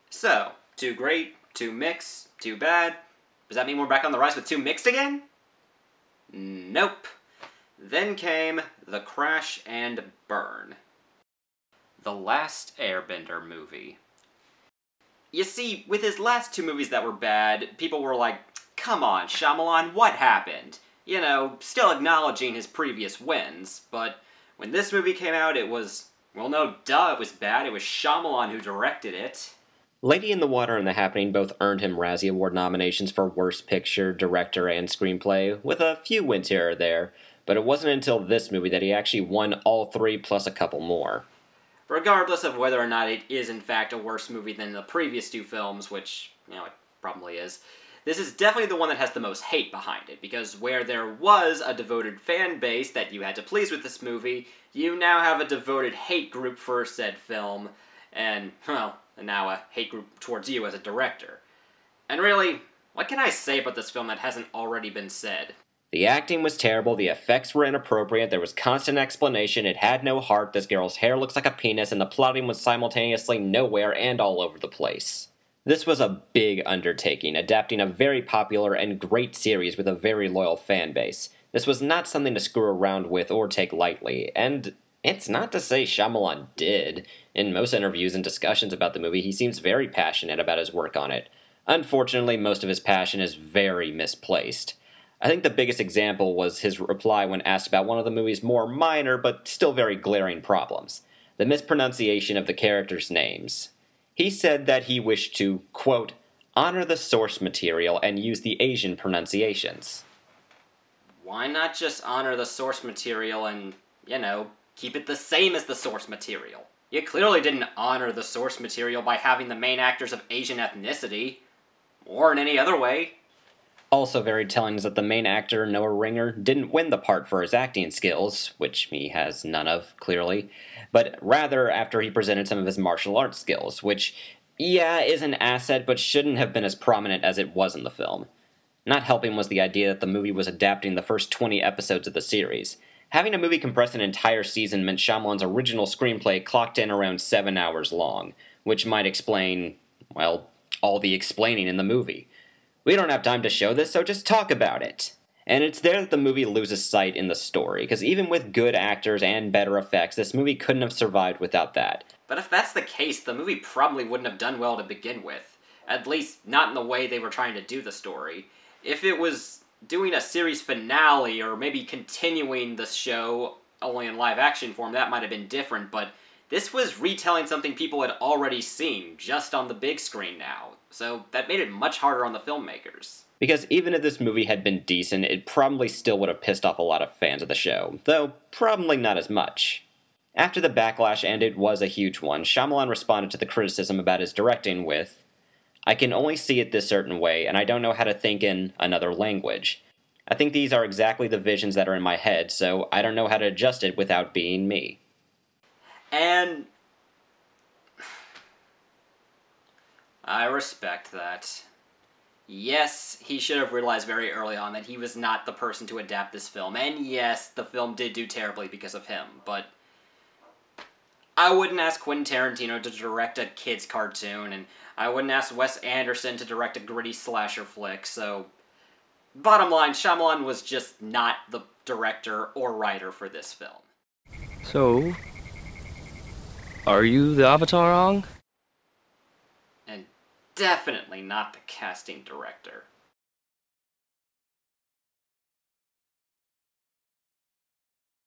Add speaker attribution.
Speaker 1: So, too great, too mixed, too bad. Does that mean we're back on the rise with too mixed again? Nope. Then came The Crash and Burn. The Last Airbender movie. You see, with his last two movies that were bad, people were like, come on, Shyamalan, what happened? You know, still acknowledging his previous wins, but when this movie came out, it was, well, no, duh, it was bad. It was Shyamalan who directed it.
Speaker 2: Lady in the Water and The Happening both earned him Razzie Award nominations for Worst Picture, Director, and Screenplay, with a few wins here or there, but it wasn't until this movie that he actually won all three plus a couple more.
Speaker 1: Regardless of whether or not it is in fact a worse movie than the previous two films, which, it probably is, this is definitely the one that has the most hate behind it, because where there was a devoted fan base that you had to please with this movie, you now have a devoted hate group for said film, and, well, now a hate group towards you as a director. And really, what can I say about this film that hasn't already been said?
Speaker 2: The acting was terrible, the effects were inappropriate, there was constant explanation, it had no heart, this girl's hair looks like a penis, and the plotting was simultaneously nowhere and all over the place. This was a big undertaking, adapting a very popular and great series with a very loyal fan base. This was not something to screw around with or take lightly, and it's not to say Shyamalan did. In most interviews and discussions about the movie, he seems very passionate about his work on it. Unfortunately, most of his passion is very misplaced. I think the biggest example was his reply when asked about one of the movie's more minor but still very glaring problems, the mispronunciation of the characters' names. He said that he wished to, quote, honor the source material and use the Asian pronunciations.
Speaker 1: Why not just honor the source material and, keep it the same as the source material? You clearly didn't honor the source material by having the main actors of Asian ethnicity, or in any other way.
Speaker 2: Also very telling is that the main actor, Noah Ringer, didn't win the part for his acting skills, which he has none of, clearly, but rather after he presented some of his martial arts skills, which, yeah, is an asset, but shouldn't have been as prominent as it was in the film. Not helping was the idea that the movie was adapting the first 20 episodes of the series. Having a movie compress an entire season meant Shyamalan's original screenplay clocked in around 7 hours long, which might explain, well, all the explaining in the movie. We don't have time to show this, so just talk about it. And it's there that the movie loses sight in the story, because even with good actors and better effects, this movie couldn't have survived without that.
Speaker 1: But if that's the case, the movie probably wouldn't have done well to begin with. At least, not in the way they were trying to do the story. If it was doing a series finale, or maybe continuing the show only in live-action form, that might have been different, but this was retelling something people had already seen, just on the big screen now. So that made it much harder on the filmmakers.
Speaker 2: Because even if this movie had been decent, it probably still would have pissed off a lot of fans of the show, though probably not as much. After the backlash, and it was a huge one, Shyamalan responded to the criticism about his directing with, I can only see it this certain way, and I don't know how to think in another language. I think these are exactly the visions that are in my head, so I don't know how to adjust it without being me.
Speaker 1: And I respect that. Yes, he should have realized very early on that he was not the person to adapt this film, and yes, the film did do terribly because of him, but I wouldn't ask Quentin Tarantino to direct a kid's cartoon, and I wouldn't ask Wes Anderson to direct a gritty slasher flick, so bottom line, Shyamalan was just not the director or writer for this film.
Speaker 3: So, are you the Avatar Ong?
Speaker 1: And definitely not the casting director.